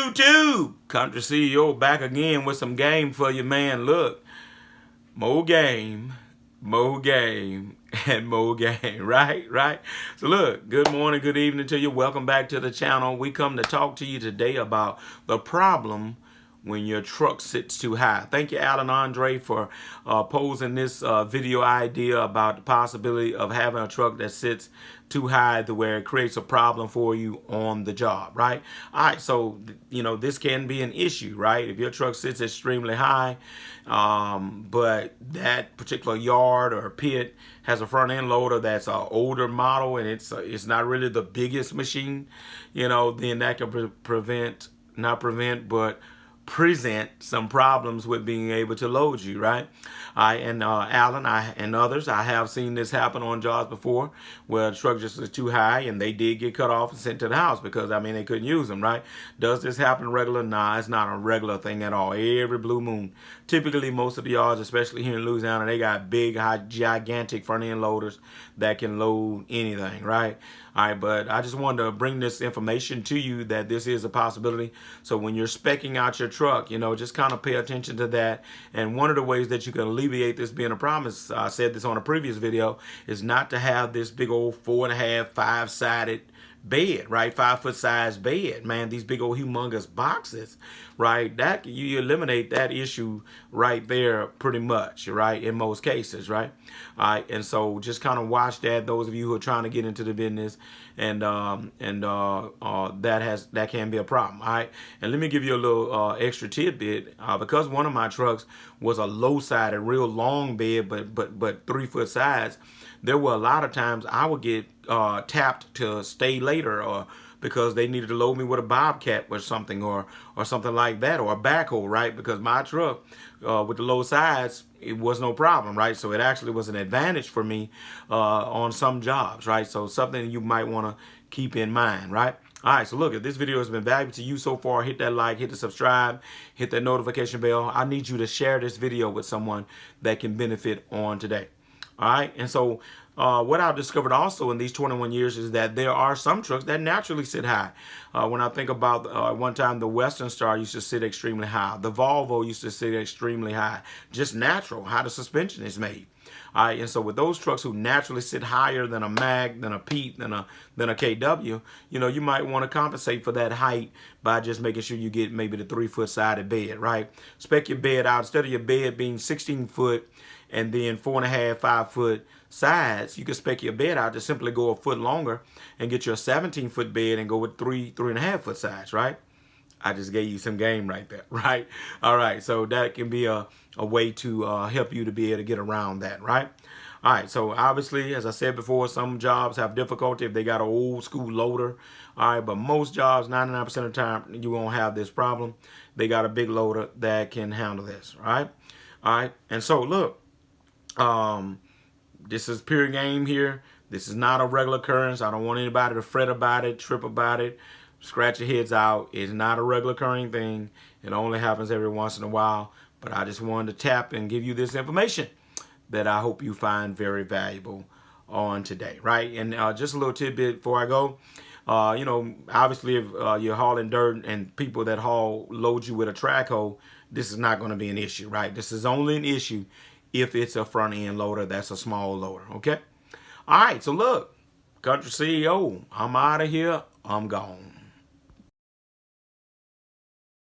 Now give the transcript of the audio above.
YouTube. Country CEO back again with some game for you, man. Look, more game, and more game, right? So look, good morning, good evening to you. Welcome back to the channel. We come to talk to you today about the problem when your truck sits too high. Thank you, Alan Andre, for posing this video idea about the possibility of having a truck that sits too high to where it creates a problem for you on the job, right? All right, so, you know, this can be an issue, right? If your truck sits extremely high, but that particular yard or pit has a front end loader that's an older model and it's not really the biggest machine, you know, then that can present some problems with being able to load you, right? Alan, and others, I have seen this happen on jobs before where the truck just was too high and they did get cut off and sent to the house because, I mean, they couldn't use them, right? Does this happen regular? Nah, it's not a regular thing at all. Every blue moon. Typically, most of the yards, especially here in Louisiana, they got big, gigantic front end loaders that can load anything, right? All right, but I just wanted to bring this information to you that this is a possibility. So when you're speccing out your truck, you know, just kind of pay attention to that. And one of the ways that you can alleviate this being a problem, is, I said this on a previous video, is not to have this big old 4.5, 5-sided bed, right? 5-foot size bed, man. These big old humongous boxes, right? That you eliminate that issue right there pretty much, right? In most cases, right? All right, and so just kind of watch that. Those of you who are trying to get into the business, and that can be a problem. All right, and let me give you a little extra tidbit. Because one of my trucks was a low-sided, real long bed, but 3-foot sides. There were a lot of times I would get tapped to stay later, or because they needed to load me with a bobcat or something, or something like that, or a backhoe, right? Because my truck with the low sides, it was no problem, right? So it actually was an advantage for me on some jobs, right? So something you might want to keep in mind, right? All right, so look, if this video has been valuable to you so far, hit that like, hit the subscribe, hit that notification bell. I need you to share this video with someone that can benefit on today. All right, and so what I've discovered also in these 21 years is that there are some trucks that naturally sit high. When I think about one time, the Western Star used to sit extremely high. The Volvo used to sit extremely high. Just natural, how the suspension is made. All right, and so with those trucks who naturally sit higher than a Mag, than a Pete, than a KW, you know, you might want to compensate for that height by just making sure you get maybe the 3-foot sided bed, right? Spec your bed out. Instead of your bed being 16 foot and then 4.5, 5-foot sides, you can spec your bed out to simply go a foot longer and get your 17-foot bed and go with 3.5-foot sides, right? I just gave you some game right there, right? All right, so that can be a way to help you to be able to get around that, right? All right, so obviously, as I said before, some jobs have difficulty if they got an old school loader. All right, but most jobs, 99% of the time, you won't have this problem. They got a big loader that can handle this, right? All right, and so look, this is pure game here. This is not a regular occurrence. I don't want anybody to fret about it, trip about it, scratch your heads out. It's not a regular occurring thing. It only happens every once in a while. But I just wanted to tap and give you this information that I hope you find very valuable on today, right? And just a little tidbit before I go. You know, obviously, if you're hauling dirt and people that load you with a track hoe, this is not going to be an issue, right? This is only an issue if it's a front end loader that's a small loader, okay? All right, so look, Country CEO, I'm out of here. I'm gone.